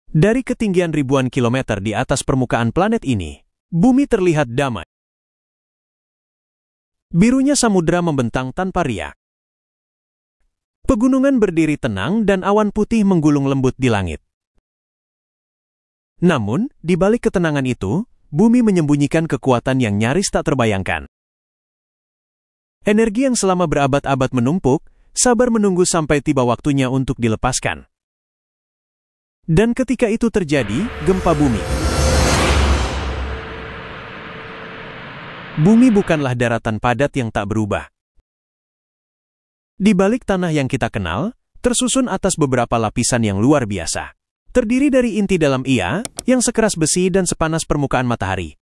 Dari ketinggian ribuan kilometer di atas permukaan planet ini, bumi terlihat damai. Birunya samudra membentang tanpa riak. Pegunungan berdiri tenang dan awan putih menggulung lembut di langit. Namun, di balik ketenangan itu, bumi menyembunyikan kekuatan yang nyaris tak terbayangkan. Energi yang selama berabad-abad menumpuk, sabar menunggu sampai tiba waktunya untuk dilepaskan. Dan ketika itu terjadi, gempa bumi. Bumi bukanlah daratan padat yang tak berubah. Di balik tanah yang kita kenal, tersusun atas beberapa lapisan yang luar biasa. Terdiri dari inti dalam ia, yang sekeras besi dan sepanas permukaan matahari.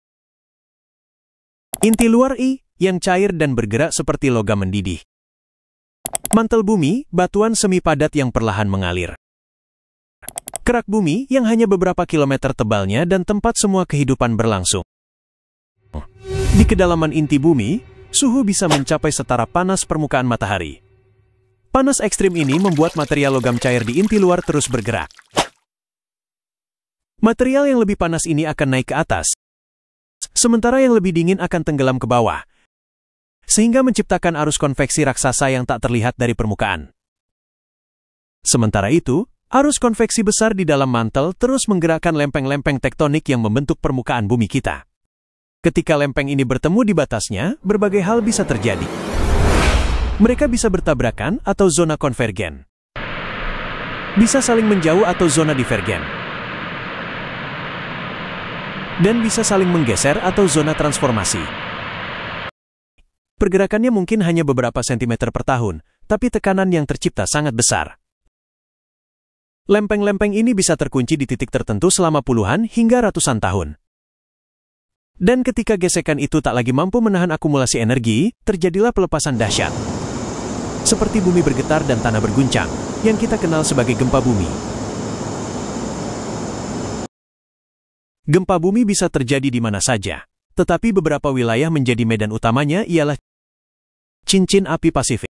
Inti luar I, yang cair dan bergerak seperti logam mendidih. Mantel bumi, batuan semi padat yang perlahan mengalir. Kerak bumi, yang hanya beberapa kilometer tebalnya dan tempat semua kehidupan berlangsung. Di kedalaman inti bumi, suhu bisa mencapai setara panas permukaan matahari. Panas ekstrim ini membuat material logam cair di inti luar terus bergerak. Material yang lebih panas ini akan naik ke atas, sementara yang lebih dingin akan tenggelam ke bawah, sehingga menciptakan arus konveksi raksasa yang tak terlihat dari permukaan. Sementara itu, arus konveksi besar di dalam mantel terus menggerakkan lempeng-lempeng tektonik yang membentuk permukaan bumi kita. Ketika lempeng ini bertemu di batasnya, berbagai hal bisa terjadi. Mereka bisa bertabrakan atau zona konvergen. Bisa saling menjauh atau zona divergen. Dan bisa saling menggeser atau zona transformasi. Pergerakannya mungkin hanya beberapa sentimeter per tahun, tapi tekanan yang tercipta sangat besar. Lempeng-lempeng ini bisa terkunci di titik tertentu selama puluhan hingga ratusan tahun. Dan ketika gesekan itu tak lagi mampu menahan akumulasi energi, terjadilah pelepasan dahsyat. Seperti bumi bergetar dan tanah berguncang, yang kita kenal sebagai gempa bumi. Gempa bumi bisa terjadi di mana saja, tetapi beberapa wilayah menjadi medan utamanya ialah cincin api Pasifik.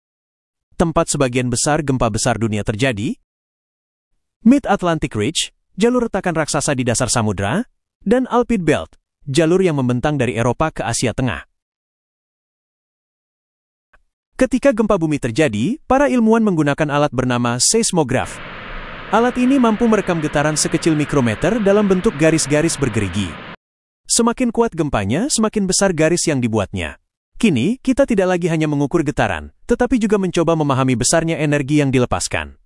Tempat sebagian besar gempa besar dunia terjadi, Mid-Atlantic Ridge, jalur retakan raksasa di dasar samudra, dan Alpine Belt, jalur yang membentang dari Eropa ke Asia Tengah. Ketika gempa bumi terjadi, para ilmuwan menggunakan alat bernama seismograf. Alat ini mampu merekam getaran sekecil mikrometer dalam bentuk garis-garis bergerigi. Semakin kuat gempanya, semakin besar garis yang dibuatnya. Kini, kita tidak lagi hanya mengukur getaran, tetapi juga mencoba memahami besarnya energi yang dilepaskan.